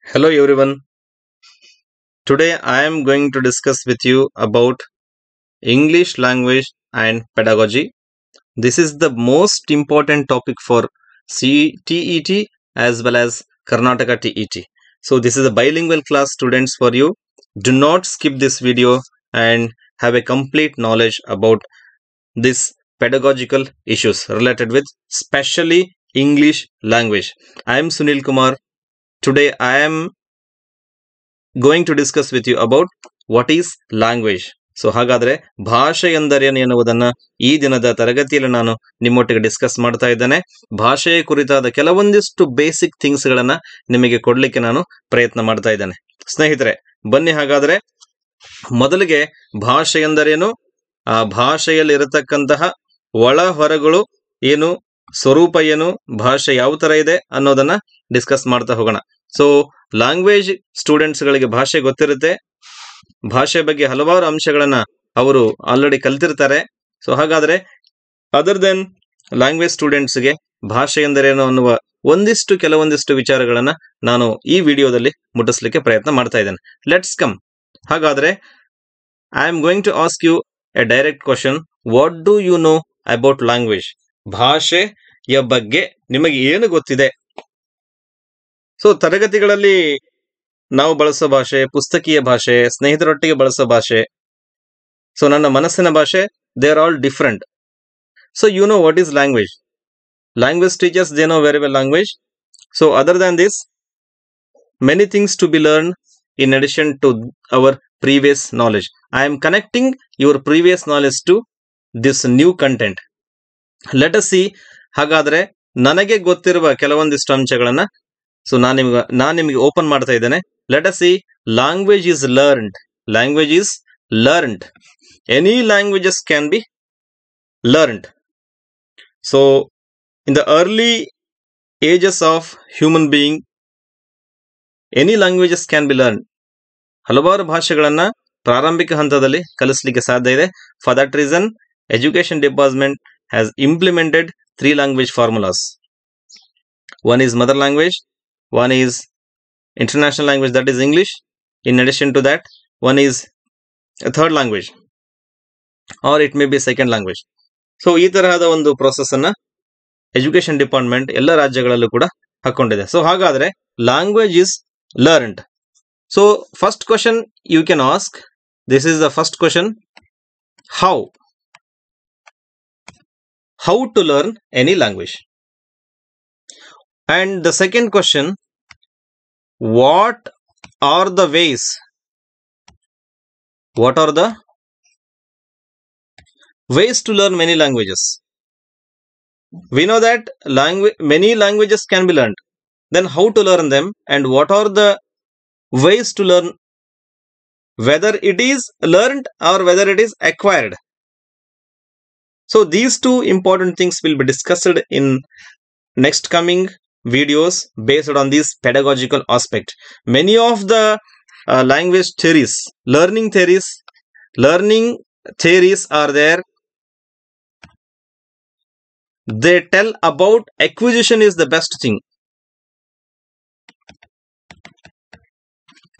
Hello everyone. Today I am going to discuss with you about English language and pedagogy. This is the most important topic for CTET as well as Karnataka TET. So this is a bilingual class students for you. Do not skip this video and have a complete knowledge about this pedagogical issues related with specially English language. I am Sunil Kumar. Today I am going to discuss with you about what is language. So ಹಾಗಾದ್ರೆ ಭಾಷೆ ಎಂದರೇನು ಎನ್ನುವುದನ್ನ ಈ ದಿನದ ತರಗತಿಯಲ್ಲಿ ನಾನು ನಿಮ್ಮೊಟ್ಟಿಗೆ discuss ಮಾಡ್ತಾ ಇದ್ದೇನೆ. ಭಾಷೆಯ ಕುರಿತಾದ ಕೆಲವೊಂದಿಷ್ಟು ಬೇಸಿಕ್ ಥಿಂಗ್ಸ್ ಗಳನ್ನ ನಿಮಗೆ ಕೊಡ್ಲಿಕ್ಕೆ ನಾನು ಪ್ರಯತ್ನ ಮಾಡ್ತಾ ಇದ್ದೇನೆ. ಸ್ನೇಹಿತರೆ, ಬನ್ನಿ ಹಾಗಾದ್ರೆ ಮೊದಲಿಗೆ ಭಾಷೆ ಎಂದರೇನು, ಆ ಭಾಷೆಯಲ್ಲಿ ಇರತಕ್ಕಂತಹ ಒಳ ಹೊರಗಳು ಏನು, ಸ್ವರೂಪ ಏನು, ಭಾಷೆ ಯಾವ ತರ ಇದೆ ಅನ್ನೋದನ್ನ ಡಿಸ್ಕಸ್ ಮಾಡ್ತಾ ಹೋಗೋಣ. ಸೊ ಲ್ಯಾಂಗ್ವೇಜ್ ಸ್ಟೂಡೆಂಟ್ಸ್ ಗಳಿಗೆ ಭಾಷೆ ಗೊತ್ತಿರುತ್ತೆ, ಭಾಷೆ ಬಗ್ಗೆ ಹಲವಾರು ಅಂಶಗಳನ್ನ ಅವರು ಆಲ್ರೆಡಿ ಕಲ್ತಿರ್ತಾರೆ. ಸೊ ಹಾಗಾದ್ರೆ ಅದರ್ ದೆನ್ ಲ್ಯಾಂಗ್ವೇಜ್ ಸ್ಟೂಡೆಂಟ್ಸ್ಗೆ ಭಾಷೆ ಎಂದರೇನು ಅನ್ನುವ ಕೆಲವೊಂದಿಷ್ಟು ವಿಚಾರಗಳನ್ನ ನಾನು ಈ ವಿಡಿಯೋದಲ್ಲಿ ಮುಟ್ಟಿಸ್ಲಿಕ್ಕೆ ಪ್ರಯತ್ನ ಮಾಡ್ತಾ ಇದ್ದೇನೆ. Let's come. ಹಾಗಾದ್ರೆ I am going to ask you a direct question. What do you know about language? ಭಾಷೆಯ ಬಗ್ಗೆ ನಿಮಗೆ ಏನು ಗೊತ್ತಿದೆ? ಸೊ ತರಗತಿಗಳಲ್ಲಿ ನಾವು ಬಳಸೋ ಭಾಷೆ, ಪುಸ್ತಕೀಯ ಭಾಷೆ, ಸ್ನೇಹಿತರೊಟ್ಟಿಗೆ ಬಳಸೋ ಭಾಷೆ, ಸೊ ನನ್ನ ಮನಸ್ಸಿನ ಭಾಷೆ, they are all different. So you know what is language. Language teachers, they know very well language. So other than this, many things to be learned in addition to our previous knowledge. I am connecting your previous knowledge to this new content. Let us see. ಹಾಗಾದ್ರೆ ನನಗೆ ಗೊತ್ತಿರುವ ಕೆಲವೊಂದಿಷ್ಟು ಅಂಶಗಳನ್ನ ನಾನು ನಿಮಗೆ open ಮಾಡ್ತಾ ಇದ್ದೇನೆ. Let us C. Language is learned. Language is learned. Any languages can be learned. So in the early ages of human being, any languages can be learn. ಹಲವಾರು ಭಾಷೆಗಳನ್ನ ಪ್ರಾರಂಭಿಕ ಹಂತದಲ್ಲಿ ಕಲಿಸಲಿಕ್ಕೆ ಸಾಧ್ಯ ಇದೆ. For that reason education department has implemented 3 language formulas. One is mother language, one is international language, that is English. In addition to that, one is a third language, or it may be second language. So ಈ ತರಹದ ಒಂದು process ಅನ್ನ education department ಎಲ್ಲ ರಾಜ್ಯಗಳಲ್ಲೂ ಕೂಡ ಹಾಕೊಂಡಿದೆ. So ಹಾಗಾದ್ರೆ language is learned. So first question you can ask. This is the first question. How to learn any language? And the second question, what are the ways? What are the ways to learn many languages? We know that many languages can be learned. Then how to learn them, and what are the ways to learn, whether it is learned or whether it is acquired? So these two important things will be discussed in next coming videos based on this pedagogical aspect. Many of the language theories, learning theories are there. They tell about acquisition is the best thing.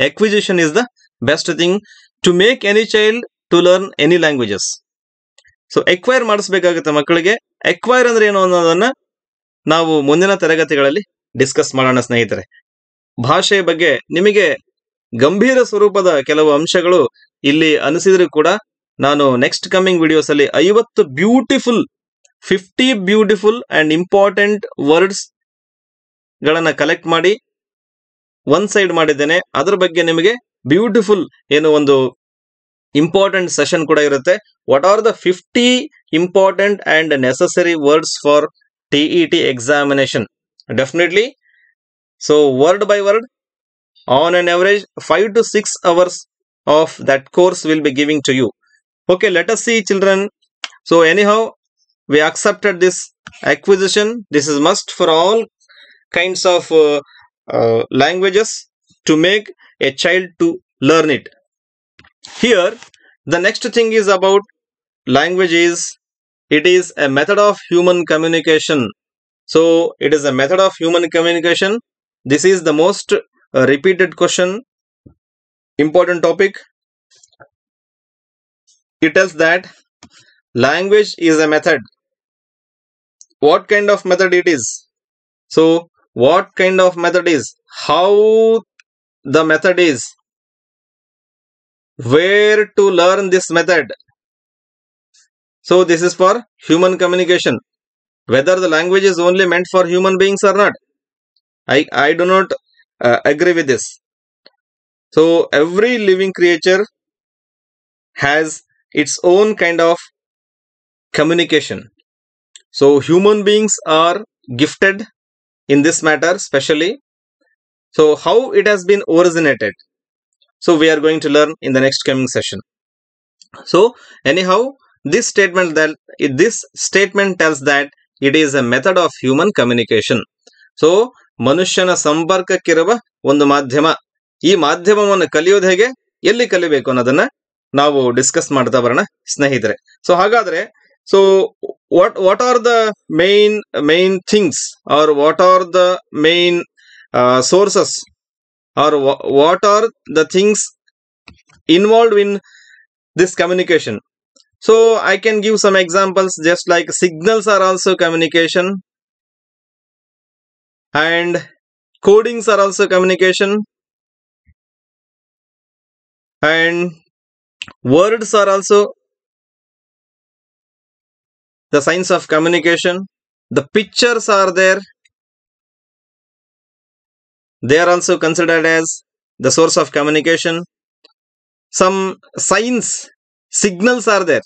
Acquisition is the best thing to make any child to learn any languages. So acquire ಮಾಡಿಸ್ಬೇಕಾಗುತ್ತೆ ಮಕ್ಕಳಿಗೆ. Acquire ಅಂದ್ರೆ ಏನು ಅನ್ನೋದನ್ನ ನಾವು ಮುಂದಿನ ತರಗತಿಗಳಲ್ಲಿ discuss ಮಾಡೋಣ ಸ್ನೇಹಿತರೆ. ಭಾಷೆಯ ಬಗ್ಗೆ ನಿಮಗೆ ಗಂಭೀರ ಸ್ವರೂಪದ ಕೆಲವು ಅಂಶಗಳು ಇಲ್ಲಿ ಅನಿಸಿದ್ರು ಕೂಡ ನಾನು ನೆಕ್ಸ್ಟ್ ಕಮಿಂಗ್ ವಿಡಿಯೋಸ್ ಅಲ್ಲಿ 50 ಬ್ಯೂಟಿಫುಲ್ ಅಂಡ್ ಇಂಪಾರ್ಟೆಂಟ್ ವರ್ಡ್ಸ್ ಗಳನ್ನ ಕಲೆಕ್ಟ್ ಮಾಡಿ ಒನ್ ಸೈಡ್ ಮಾಡಿದ್ದೇನೆ. ಅದ್ರ ಬಗ್ಗೆ ನಿಮಗೆ ಬ್ಯೂಟಿಫುಲ್ ಏನು ಒಂದು ಇಂಪಾರ್ಟೆಂಟ್ ಸೆಷನ್ ಕೂಡ ಇರುತ್ತೆ. What are the 50 important and necessary words for TET examination? Definitely. So word by word, on an average 5 to 6 hours of that course will be giving to you. Okay, let us see children. So anyhow, we accepted this acquisition. This is must for all kinds of languages to make a child to learn it. Here, the next thing is about language is, it is a method of human communication. So, it is a method of human communication. This is the most a repeated question, important topic. It tells that language is a method. What kind of method it is? So, what kind of method is? How the method is? Where to learn this method? So, this is for human communication. Whether the language is only meant for human beings or not, I do not agree with this. So, every living creature has its own kind of communication. So, human beings are gifted in this matter, especially. So, how it has been originated? So, we are going to learn in the next coming session. So, anyhow, this statement tells that it is a method of human communication. So, ಮನುಷ್ಯನ ಸಂಪರ್ಕಕ್ಕಿರುವ ಒಂದು ಮಾಧ್ಯಮ. ಈ ಮಾಧ್ಯಮವನ್ನು ಕಲಿಯೋದು ಹೇಗೆ, ಎಲ್ಲಿ ಕಲಿಬೇಕು ಅನ್ನೋದನ್ನ ನಾವು ಡಿಸ್ಕಸ್ ಮಾಡ್ತಾ ಬರೋಣ ಸ್ನೇಹಿತರೆ. ಸೊ ಹಾಗಾದ್ರೆ what are the main things, or what are the main sources, or what are the things involved in this communication? So I can give some examples, just like signals are also communication, and codings are also communication, and words are also the signs of communication. The pictures are there, they are also considered as the source of communication. Some signs, signals are there.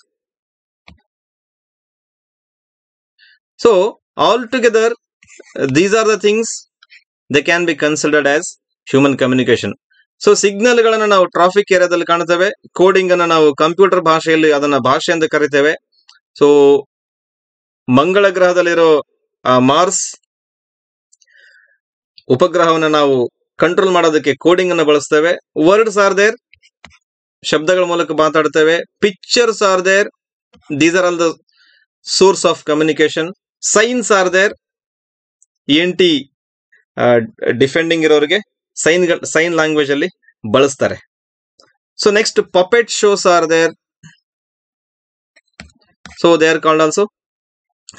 So altogether, these are the things they can be considered as human communication. So ಸಿಗ್ನಲ್ಗಳನ್ನು ನಾವು traffic ಏರಿಯಾದಲ್ಲಿ ಕಾಣ್ತೇವೆ, coding ಅನ್ನು ನಾವು computer ಭಾಷೆಯಲ್ಲಿ ಅದನ್ನ ಭಾಷೆ ಅಂತ ಕರಿತೇವೆ. ಸೊ ಮಂಗಳ ಗ್ರಹದಲ್ಲಿರೋ ಮಾರ್ಸ್ ಉಪಗ್ರಹವನ್ನು ನಾವು ಕಂಟ್ರೋಲ್ ಮಾಡೋದಕ್ಕೆ ಕೋಡಿಂಗ್ ಅನ್ನು ಬಳಸ್ತೇವೆ. ವರ್ಡ್ಸ್ ಆರ್ ದೇರ್, ಶಬ್ದಗಳ ಮೂಲಕ ಮಾತಾಡ್ತೇವೆ. Pictures are there, these are all the source of communication. Signs are there, ENT depending ಇರೋರಿಗೆ ಸೈನ್ ಲ್ಯಾಂಗ್ವೇಜ್ ಅಲ್ಲಿ ಬಳಸ್ತಾರೆ. So next puppet shows are there, so they are called also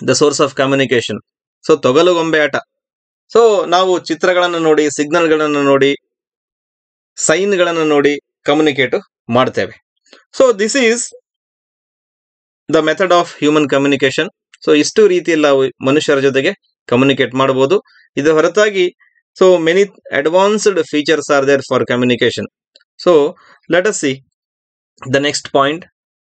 the source of communication. So ತೊಗಲು ಗೊಂಬೆ ಆಟ. So ನಾವು ಚಿತ್ರಗಳನ್ನು ನೋಡಿ, ಸಿಗ್ನಲ್ಗಳನ್ನು ನೋಡಿ, ಸೈನ್ಗಳನ್ನು ನೋಡಿ ಕಮ್ಯುನಿಕೇಟ್ ಮಾಡ್ತೇವೆ. So this is the method of human communication. So ಇಷ್ಟು ರೀತಿಯಲ್ಲಿ ನಾವು ಮನುಷ್ಯರ ಜೊತೆಗೆ ಕಮ್ಯುನಿಕೇಟ್ ಮಾಡಬಹುದು. ಇದರ ಹೊರತಾಗಿ so many advanced features are there for communication. So let us see the next point.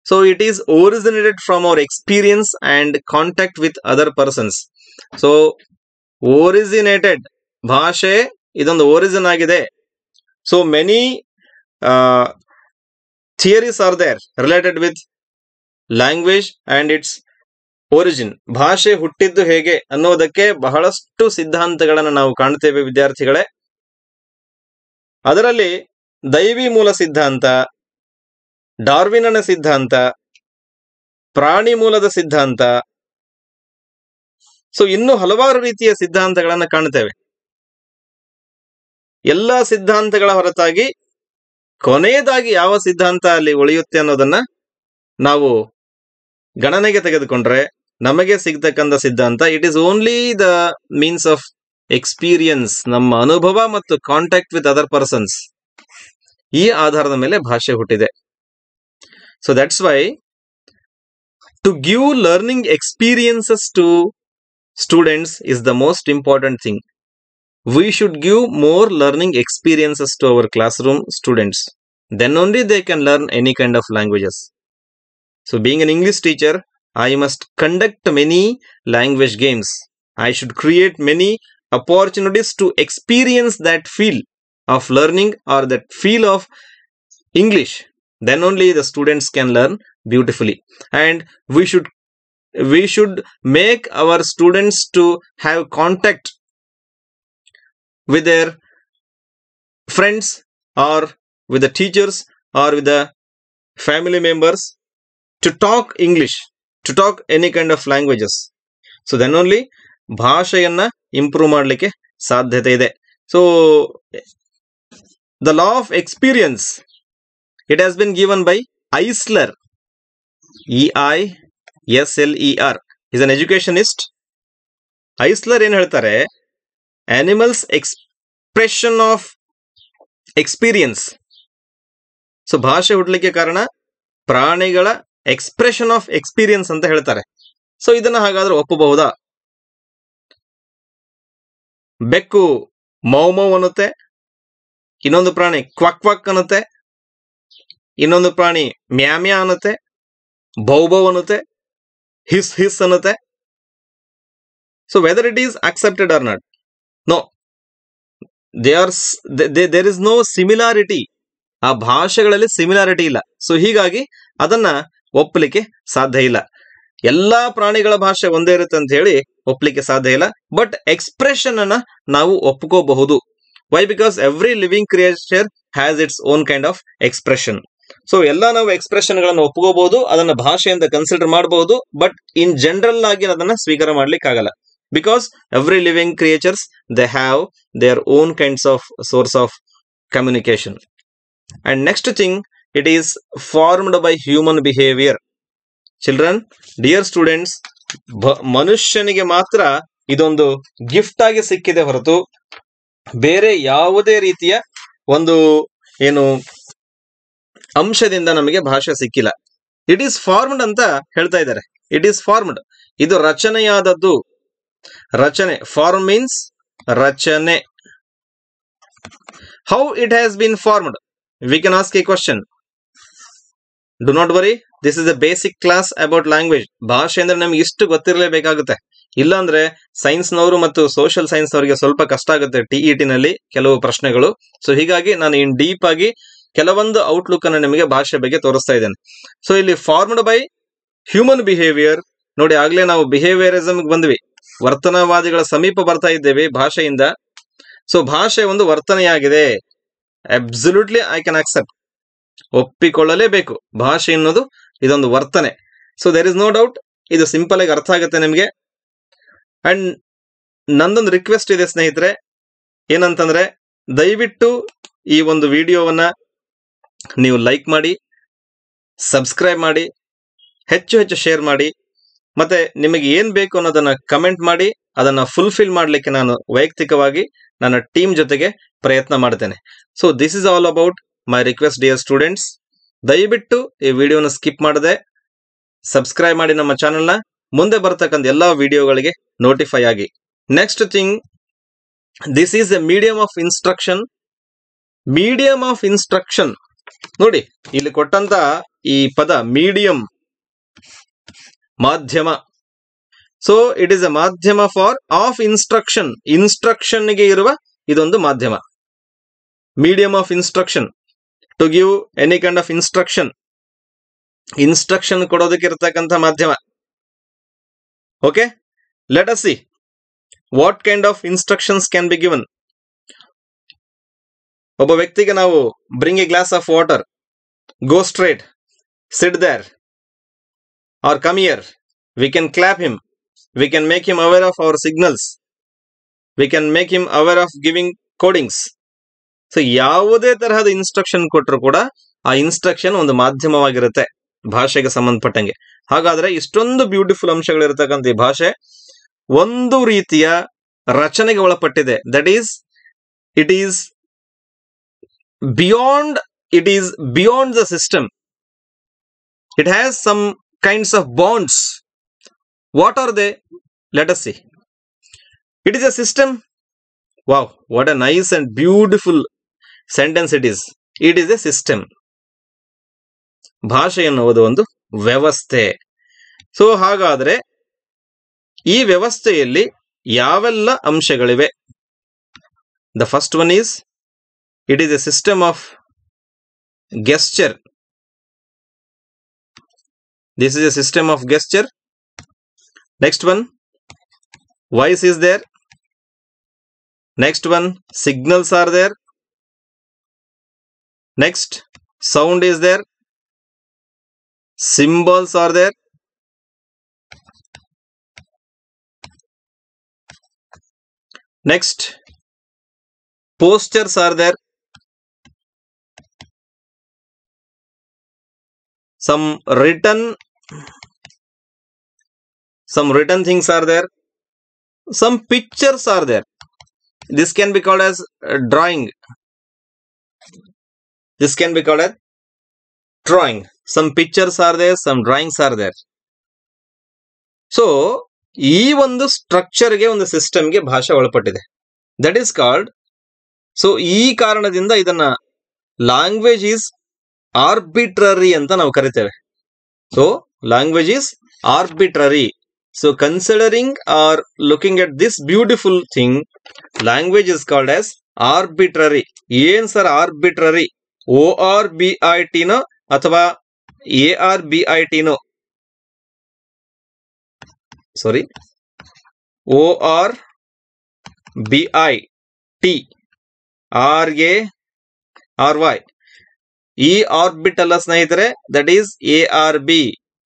So it is originated from our experience and contact with other persons. So originated, ಭಾಷೆ ಇದೊಂದು origin ಆಗಿದೆ. So many theories are there related with language and its origin. ಭಾಷೆ ಹುಟ್ಟಿದ್ದು ಹೇಗೆ ಅನ್ನೋದಕ್ಕೆ ಬಹಳಷ್ಟು ಸಿದ್ಧಾಂತಗಳನ್ನು ನಾವು ಕಾಣ್ತೇವೆ ವಿದ್ಯಾರ್ಥಿಗಳೇ. ಅದರಲ್ಲಿ ದೈವಿ ಮೂಲ ಸಿದ್ಧಾಂತ, ಡಾರ್ವಿನನ ಸಿದ್ಧಾಂತ, ಪ್ರಾಣಿ ಮೂಲದ ಸಿದ್ಧಾಂತ, ಸೊ ಇನ್ನೂ ಹಲವಾರು ರೀತಿಯ ಸಿದ್ಧಾಂತಗಳನ್ನು ಕಾಣ್ತೇವೆ. ಎಲ್ಲ ಸಿದ್ಧಾಂತಗಳ ಹೊರತಾಗಿ ಕೊನೆಯದಾಗಿ ಯಾವ ಸಿದ್ಧಾಂತ ಅಲ್ಲಿ ಉಳಿಯುತ್ತೆ ಅನ್ನೋದನ್ನ ನಾವು ಗಣನೆಗೆ ತೆಗೆದುಕೊಂಡ್ರೆ ನಮಗೆ ಸಿಗ್ತಕ್ಕಂಥ ಸಿದ್ಧಾಂತ, it is only the means of experience. ನಮ್ಮ ಅನುಭವ ಮತ್ತು ಕಾಂಟ್ಯಾಕ್ಟ್ ವಿತ್ ಅದರ್ ಪರ್ಸನ್ಸ್, ಈ ಆಧಾರದ ಮೇಲೆ ಭಾಷೆ ಹುಟ್ಟಿದೆ. So that's why to give learning experiences to students is the most important thing. We should give more learning experiences to our classroom students. Then only they can learn any kind of languages. So being an English teacher, I must conduct many language games. I should create many opportunities to experience that feel of learning, or that feel of English. Then only the students can learn beautifully. And we should make our students to have contact with their friends, or with the teachers, or with the family members, to talk English, to talk any kind of languages. So then only ಭಾಷೆಯನ್ನ improve ಮಾಡಲಿಕ್ಕೆ ಸಾಧ್ಯತೆ ಇದೆ. So The law of experience, it has been given by Eisler. EISLER is an educationist. Eisler ಏನು ಹೇಳ್ತಾರೆ, animals expression of experience. So ಭಾಷೆ ಹುಟ್ಟಲಿಕ್ಕೆ ಕಾರಣ ಪ್ರಾಣಿಗಳ expression of experience ಅಂತ ಹೇಳ್ತಾರೆ. ಸೊ ಇದನ್ನ ಹಾಗಾದ್ರೆ ಒಪ್ಪಬಹುದಾ? ಬೆಕ್ಕು ಮೌ ಮೌ ಅನ್ನುತ್ತೆ, ಇನ್ನೊಂದು ಪ್ರಾಣಿ ಕ್ವಕ್ ಕ್ವಕ್ ಅನ್ನುತ್ತೆ, ಇನ್ನೊಂದು ಪ್ರಾಣಿ ಮ್ಯಾಮ್ಯಾ ಅನ್ನುತ್ತೆ, ಬೌ ಬೌ ಅನ್ನುತ್ತೆ, ಹಿಸ್ ಹಿಸ್ ಅನ್ನುತ್ತೆ. So whether it is accepted or not? No, there is no similarity. ಆ ಭಾಷೆಗಳಲ್ಲಿ ಸಿಮಿಲಾರಿಟಿ ಇಲ್ಲ. ಸೊ ಹೀಗಾಗಿ ಅದನ್ನ ಒಪ್ಪಲಿಕ್ಕೆ ಸಾಧ್ಯ ಇಲ್ಲ. ಎಲ್ಲಾ ಪ್ರಾಣಿಗಳ ಭಾಷೆ ಒಂದೇ ಇರುತ್ತೆ ಅಂತ ಹೇಳಿ ಒಪ್ಪಲಿಕ್ಕೆ ಸಾಧ್ಯ ಇಲ್ಲ. ಬಟ್ ಎಕ್ಸ್ಪ್ರೆಷನ್ ಅನ್ನ ನಾವು ಒಪ್ಕೋಬಹುದು. Why? Because every living creature has its own kind of expression. So ಎಲ್ಲ ನಾವು ಎಕ್ಸ್ಪ್ರೆಷನ್ ಗಳನ್ನು ಒಪ್ಕೋಬಹುದು, ಅದನ್ನ ಭಾಷೆ ಅಂತ ಕನ್ಸಿಡರ್ ಮಾಡಬಹುದು. ಬಟ್ ಇನ್ ಜನರಲ್ ಆಗಿ ಅದನ್ನ ಸ್ವೀಕಾರ ಮಾಡ್ಲಿಕ್ಕೆ ಆಗಲ್ಲ. Because every living creatures they have their own kinds of swords of communication. And next thing, it is formed by human behavior. Children, dear students, ಮನುಷ್ಯನಿಗೆ ಮಾತ್ರ ಇದೊಂದು ಗಿಫ್ಟ್ ಆಗಿ ಸಿಕ್ಕಿದೆ ಹೊರತು ಬೇರೆ ಯಾವುದೇ ರೀತಿಯ ಒಂದು ಏನು ಅಂಶದಿಂದ ನಮಗೆ ಭಾಷೆ ಸಿಕ್ಕಿಲ್ಲ. ಇಟ್ ಈಸ್ ಫಾರ್ಮ್ಡ್ ಅಂತ ಹೇಳ್ತಾ ಇದ್ದಾರೆ. ಇಟ್ ಈಸ್ ಫಾರ್ಮ್ಡ್, ಇದು ರಚನೆಯಾದದ್ದು. ರಚನೆ, ಫಾರ್ಮ್ ಮೀನ್ಸ್ ರಚನೆ. How it has been formed? We can ask a question. Do not worry, this is a basic class about language. ಭಾಷೆ ಅಂದ್ರೆ ನಮ್ಗೆ ಇಷ್ಟು ಗೊತ್ತಿರಲೇಬೇಕಾಗುತ್ತೆ. ಇಲ್ಲಾಂದ್ರೆ ಸೈನ್ಸ್ನವರು ಮತ್ತು ಸೋಷಿಯಲ್ ಸೈನ್ಸ್ ಅವರಿಗೆ ಸ್ವಲ್ಪ ಕಷ್ಟ ಆಗುತ್ತೆ TET ನಲ್ಲಿ ಕೆಲವು ಪ್ರಶ್ನೆಗಳು. ಸೊ ಹೀಗಾಗಿ ನಾನು ಇನ್ ಡೀಪ್ ಆಗಿ ಕೆಲವೊಂದು ಔಟ್ಲುಕ್ ಅನ್ನು ನಿಮಗೆ ಭಾಷೆ ಬಗ್ಗೆ ತೋರಿಸ್ತಾ ಇದ್ದೇನೆ. ಸೊ ಇಲ್ಲಿ ಫಾರ್ಮ್ಡ್ ಬೈ ಹ್ಯೂಮನ್ ಬಿಹೇವಿಯರ್. ನೋಡಿ, ಆಗ್ಲೇ ನಾವು ಬಿಹೇವಿಯರಿಸಮ್ ಬಂದ್ವಿ, ವರ್ತನವಾದಿಗಳ ಸಮೀಪ ಬರ್ತಾ ಇದ್ದೇವೆ ಭಾಷೆಯಿಂದ. ಸೊ ಭಾಷೆ ಒಂದು ವರ್ತನೆಯಾಗಿದೆ. ಅಬ್ಸಲ್ಯೂಟ್ಲಿ ಐ ಕ್ಯಾನ್ ಅಕ್ಸೆಪ್ಟ್, ಒಪ್ಪಿಕೊಳ್ಳಲೇಬೇಕು. ಭಾಷೆ ಎನ್ನುವುದು ಇದೊಂದು ವರ್ತನೆ. So there is no doubt, ಇದು ಸಿಂಪಲ್ ಆಗಿ ಅರ್ಥ ಆಗುತ್ತೆ ನಿಮಗೆ. ಅಂಡ್ ನಂದೊಂದು ರಿಕ್ವೆಸ್ಟ್ ಇದೆ ಸ್ನೇಹಿತರೆ, ಏನಂತಂದ್ರೆ ದಯವಿಟ್ಟು ಈ ಒಂದು ವಿಡಿಯೋವನ್ನ ನೀವು ಲೈಕ್ ಮಾಡಿ, ಸಬ್ಸ್ಕ್ರೈಬ್ ಮಾಡಿ, ಹೆಚ್ಚು ಹೆಚ್ಚು ಶೇರ್ ಮಾಡಿ, ಮತ್ತೆ ನಿಮಗೆ ಏನ್ ಬೇಕು ಅನ್ನೋದನ್ನ ಕಮೆಂಟ್ ಮಾಡಿ. ಅದನ್ನ ಫುಲ್ಫಿಲ್ ಮಾಡ್ಲಿಕ್ಕೆ ನಾನು ವೈಯಕ್ತಿಕವಾಗಿ ನನ್ನ ಟೀಮ್ ಜೊತೆಗೆ ಪ್ರಯತ್ನ ಮಾಡ್ತೇನೆ. So this is all about my request dear students. ದಯವಿಟ್ಟು ಈ ವಿಡಿಯೋನ ಸ್ಕಿಪ್ ಮಾಡದೆ ಸಬ್ಸ್ಕ್ರೈಬ್ ಮಾಡಿ ನಮ್ಮ ಚಾನೆಲ್ನ. ಮುಂದೆ ಬರ್ತಕ್ಕಂಥ ಎಲ್ಲಾ ವಿಡಿಯೋಗಳಿಗೆ ನೋಟಿಫೈ ಆಗಿ. Next thing, this is a medium of instruction. Medium of instruction ನೋಡಿ, ಇಲ್ಲಿ ಕೊಟ್ಟಂತ ಈ ಪದ ಮೀಡಿಯಂ, ಮಾಧ್ಯಮ. ಸೊ ಇಟ್ ಈಸ್ ಎ ಮಾಧ್ಯಮ ಫಾರ್ ಆಫ್ ಇನ್ಸ್ಟ್ರಕ್ಷನ್. ಇನ್ಸ್ಟ್ರಕ್ಷನ್ ಗೆ ಇರುವ ಇದೊಂದು ಮಾಧ್ಯಮ. Medium of instruction, to give any kind of instruction. Instruction ಕೊಡೋದಕ್ಕೆ ಇರತಕ್ಕಂಥ ಮಾಧ್ಯಮ. Okay, let us see what kind of instructions can be given. ಒಬ್ಬ ವ್ಯಕ್ತಿಗೆ ನಾವು bring a glass of water, go straight, sit there, or come here. We can clap him. We can make him aware of our signals. We can make him aware of giving codings. So ಯಾವುದೇ ತರಹದ instruction ಕೊಟ್ಟರು ಕೂಡ ಆ instruction ಒಂದು ಮಾಧ್ಯಮವಾಗಿರುತ್ತೆ ಭಾಷೆಗೆ ಸಂಬಂಧಪಟ್ಟಂಗೆ. ಹಾಗಾದ್ರೆ ಇಷ್ಟೊಂದು ಬ್ಯೂಟಿಫುಲ್ ಅಂಶಗಳಿರತಕ್ಕಂಥ ಈ ಭಾಷೆ ಒಂದು ರೀತಿಯ ರಚನೆಗೆ ಒಳಪಟ್ಟಿದೆ. That is, it is beyond the system. It has some kinds of bonds. What are they? Let us see. It is a system. Wow, what a nice and beautiful sentence it is. It is a system. ಭಾಷೆ ಎನ್ನುವುದು ಒಂದು ವ್ಯವಸ್ಥೆ. So ಹಾಗಾದ್ರೆ ಈ ವ್ಯವಸ್ಥೆಯಲ್ಲಿ ಯಾವೆಲ್ಲ ಅಂಶಗಳಿವೆ? The first one is, it is a system of gesture. This is a system of gesture. Next one, voice is there. Next one, signals are there. Next, sound is there. Symbols are there. Next, postures are there. some written things are there, some pictures are there. This can be called as drawing. This can be called as drawing. Some pictures are there, some drawings are there. So ಈ ಒಂದು ಸ್ಟ್ರಕ್ಚರ್ಗೆ, ಒಂದು ಸಿಸ್ಟಮ್ಗೆ ಭಾಷೆ ಒಳಪಟ್ಟಿದೆ. That is called. So ಈ ಕಾರಣದಿಂದ ಇದನ್ನ language is arbitrary ಅಂತ ನಾವು ಕರಿತೇವೆ. So language is arbitrary. So considering or looking at this beautiful thing, language is called as arbitrary. ಏನ್ ಸರ್ ಆರ್ಬಿಟ್ರರಿ? ORBIT ಅಥವಾ ARBIT? Sorry, ORBIT RARY. ಈ orbit ಅಲ್ಲ ಸ್ನೇಹಿತರೆ, that is ARB.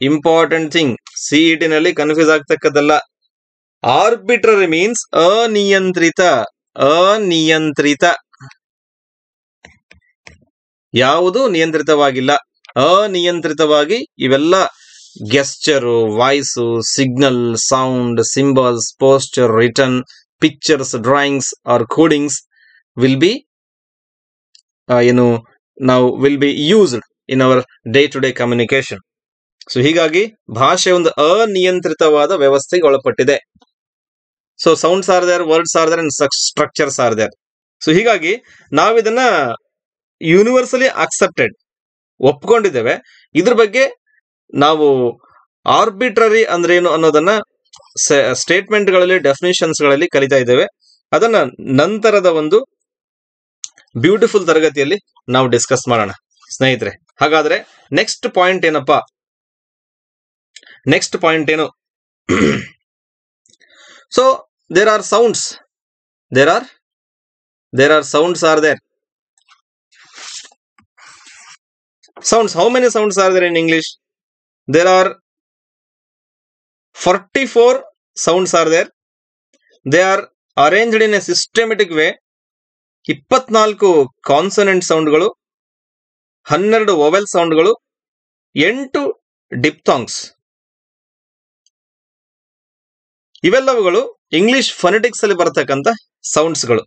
Important thing, CET ನಲ್ಲಿ confuse ಆಗ್ತಕ್ಕದ್ದಲ್ಲ. Arbitrary means ಅನಿಯಂತ್ರಿತ. ಯಾವುದು ನಿಯಂತ್ರಿತವಾಗಿಲ್ಲ. ಅನಿಯಂತ್ರಿತವಾಗಿ ಇವೆಲ್ಲ gesture, voice, signal, sound, symbols, posture, return, pictures, drawings or codings will be will be used in our day to day communication. So ಹೀಗಾಗಿ ಭಾಷೆ ಒಂದು ಅನಿಯಂತ್ರಿತವಾದ ವ್ಯವಸ್ಥೆಗೆ ಒಳಪಟ್ಟಿದೆ. So sounds are there, words are there, and structures are there. So ಹೀಗಾಗಿ ನಾವಿದನ್ನ universally accepted, ಒಪ್ಕೊಂಡಿದ್ದೇವೆ. ಇದ್ರ ಬಗ್ಗೆ ನಾವು ಆರ್ಬಿಟ್ರರಿ ಅಂದ್ರೆ ಏನು ಅನ್ನೋದನ್ನ ಸ್ಟೇಟ್ಮೆಂಟ್ ಗಳಲ್ಲಿ, ಡೆಫಿನಿಷನ್ಸ್ ಗಳಲ್ಲಿ ಕಲಿತಾ ಇದ್ದೇವೆ. ಅದನ್ನ ನಂತರದ ಒಂದು ಬ್ಯೂಟಿಫುಲ್ ತರಗತಿಯಲ್ಲಿ ನಾವು ಡಿಸ್ಕಸ್ ಮಾಡೋಣ ಸ್ನೇಹಿತರೆ. ಹಾಗಾದ್ರೆ ನೆಕ್ಸ್ಟ್ ಪಾಯಿಂಟ್ ಏನಪ್ಪಾ? ನೆಕ್ಸ್ಟ್ ಪಾಯಿಂಟ್ ಏನು? So there are sounds. There are sounds are there. Sounds. How many sounds are there in English? There are 44 sounds are there. They are arranged in a systematic way. 24 consonant ಸೌಂಡ್ಗಳು, 12 vowel ಸೌಂಡ್ಗಳು, 8 diphthongs. ಇವೆಲ್ಲವುಗಳು English phonetics ಅಲ್ಲಿ ಬರತಕ್ಕಂತ ಸೌಂಡ್ಸ್ಗಳು.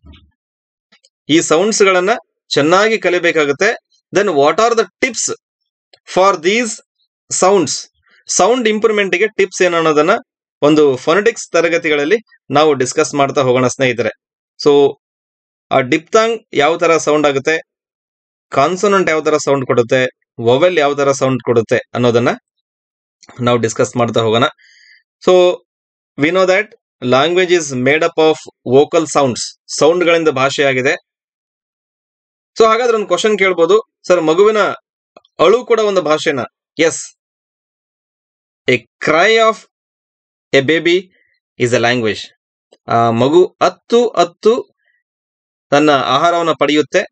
ಈ sounds ಗಳನ್ನ ಚೆನ್ನಾಗಿ ಕಲಿಬೇಕಾಗುತ್ತೆ. Then what are the tips for these sounds? Sound improvement ಗೆ ಟಿಪ್ಸ್ ಏನು ಅನ್ನೋದನ್ನ ಒಂದು ಫೊನೆಟಿಕ್ಸ್ ತರಗತಿಗಳಲ್ಲಿ ನಾವು ಡಿಸ್ಕಸ್ ಮಾಡ್ತಾ ಹೋಗೋಣ ಸ್ನೇಹಿತರೆ. ಸೊ ಆ ಡಿಪ್ಥಾಂಗ್ ಯಾವ ತರ ಸೌಂಡ್ ಆಗುತ್ತೆ, ಕಾನ್ಸೋನೆಂಟ್ ಯಾವ ತರ ಸೌಂಡ್ ಕೊಡುತ್ತೆ, ವೊವೆಲ್ ಯಾವ ತರ ಸೌಂಡ್ ಕೊಡುತ್ತೆ ಅನ್ನೋದನ್ನ ನಾವು ಡಿಸ್ಕಸ್ ಮಾಡ್ತಾ ಹೋಗೋಣ. So we know that language is made up of vocal sounds. Sound ಗಳಿಂದ ಭಾಷೆ ಆಗಿದೆ. ಸೊ ಹಾಗಾದ್ರೆ ಒಂದು ಕ್ವಶನ್ ಕೇಳ್ಬೋದು, ಸರ್ ಮಗುವಿನ ಅಳು ಕೂಡ ಒಂದು ಭಾಷೆನಾ? Yes, a cry of a baby is a language. ಆ ಮಗು ಅತ್ತು ತನ್ನ ಆಹಾರವನ್ನು ಪಡೆಯುತ್ತೆ,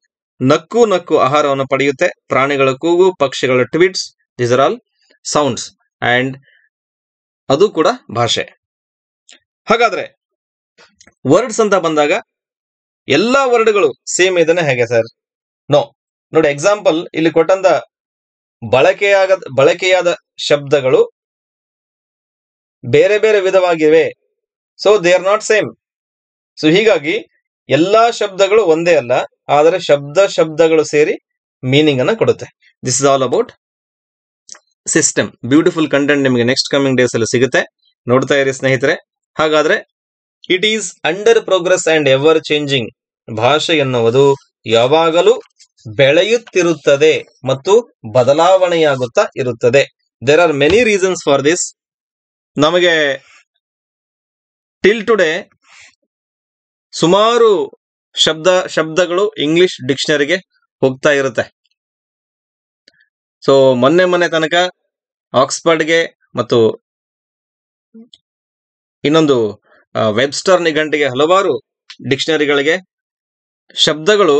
ನಕ್ಕು ಆಹಾರವನ್ನು ಪಡೆಯುತ್ತೆ. ಪ್ರಾಣಿಗಳ ಕೂಗು, ಪಕ್ಷಿಗಳ tweets, these are all sounds and ಅದು ಕೂಡ ಭಾಷೆ. ಹಾಗಾದ್ರೆ ವರ್ಡ್ಸ್ ಅಂತ ಬಂದಾಗ ಎಲ್ಲಾ ವರ್ಡ್ಗಳು ಸೇಮ್ ಇದನ್ನ ಹೇಗೆ ಸರ್? ನೋ. ನೋಡಿ, ಎಕ್ಸಾಂಪಲ್ ಇಲ್ಲಿ ಕೊಟ್ಟಂತ ಬಳಕೆಯಾದ ಶಬ್ದಗಳು ಬೇರೆ ಬೇರೆ ವಿಧವಾಗಿವೆ. So they are not same. So ಹೀಗಾಗಿ ಎಲ್ಲಾ ಶಬ್ದಗಳು ಒಂದೇ ಅಲ್ಲ, ಆದರೆ ಶಬ್ದಗಳು ಸೇರಿ ಮೀನಿಂಗ್ ಅನ್ನ ಕೊಡುತ್ತೆ. This is all about system. Beautiful content ನಿಮಗೆ ನೆಕ್ಸ್ಟ್ ಕಮಿಂಗ್ ಡೇಸ್ ಅಲ್ಲಿ ಸಿಗುತ್ತೆ, ನೋಡ್ತಾ ಇರಿ ಸ್ನೇಹಿತರೆ. ಹಾಗಾದ್ರೆ it is under progress and ever changing. ಭಾಷೆ ಎನ್ನುವುದು ಯಾವಾಗಲೂ ಬೆಳೆಯುತ್ತಿರುತ್ತದೆ ಮತ್ತು ಬದಲಾವಣೆಯಾಗುತ್ತಾ ಇರುತ್ತದೆ. There are many reasons for this. ನಮಗೆ ಟಿಲ್ ಟುಡೇ ಸುಮಾರು ಶಬ್ದಗಳು ಇಂಗ್ಲಿಷ್ ಡಿಕ್ಷನರಿಗೆ ಹೋಗ್ತಾ ಇರುತ್ತೆ. ಸೊ ಮೊನ್ನೆ ತನಕ ಆಕ್ಸ್ಫರ್ಡ್ಗೆ ಮತ್ತು ಇನ್ನೊಂದು ವೆಬ್ಸ್ಟರ್ ನಿಘಂಟಿಗೆ ಹಲವಾರು ಡಿಕ್ಷನರಿಗಳಿಗೆ ಶಬ್ದಗಳು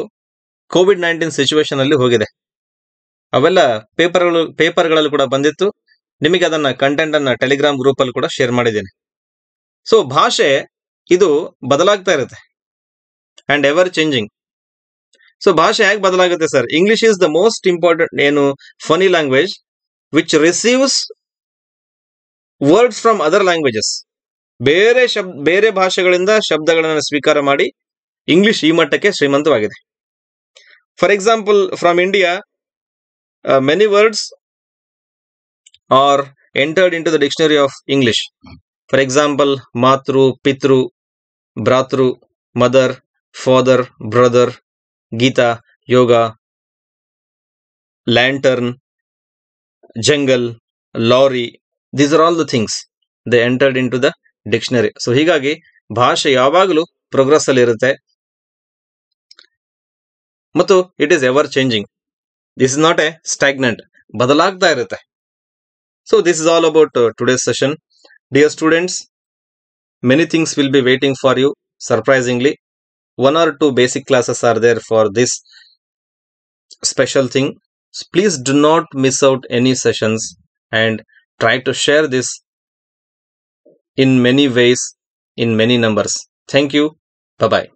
ಕೋವಿಡ್-19 ಸಿಚುವೇಶನ್ ಅಲ್ಲಿ ಹೋಗಿದೆ. ಅವೆಲ್ಲ ಪೇಪರ್ಗಳಲ್ಲಿ ಕೂಡ ಬಂದಿತ್ತು. ನಿಮಗೆ ಅದನ್ನ ಕಂಟೆಂಟ್ ಅನ್ನ ಟೆಲಿಗ್ರಾಮ್ ಗ್ರೂಪ್ ಅಲ್ಲಿ ಕೂಡ ಶೇರ್ ಮಾಡಿದ್ದೀನಿ. ಸೊ ಭಾಷೆ ಇದು ಬದಲಾಗ್ತಾ ಇರುತ್ತೆ ಅಂಡ್ ಎವರ್ ಚೇಂಜಿಂಗ್. ಸೊ ಭಾಷೆ ಹೇಗೆ ಬದಲಾಗುತ್ತೆ sir? English is the most important funny language which receives words from other languages. ಬೇರೆ ಭಾಷೆಗಳಿಂದ ಶಬ್ದಗಳನ್ನು ಸ್ವೀಕಾರ ಮಾಡಿ ಇಂಗ್ಲಿಷ್ ಈ ಮಟ್ಟಕ್ಕೆ ಶ್ರೀಮಂತವಾಗಿದೆ. For example, from India, many words are entered into the dictionary of English. For example, matru, pitru, bratru, mother, father, brother, Gita, yoga, lantern, jungle, lorry. These are all the things they entered into the dictionary. So ಹೀಗಾಗಿ ಭಾಷೆ ಯಾವಾಗಲೂ progress ಅಲ್ಲಿ ಇರುತ್ತೆ ಮತ್ತು it is ever changing. This is not A stagnant, ಬದಲಾಗ್ತಾ ಇರುತ್ತೆ. So this is all about today's session. Dear students, many things will be waiting for you. Surprisingly, 1 or 2 basic classes are there for this special thing. So please do not miss out any sessions and try to share this in many ways, in many numbers. Thank you. Bye bye.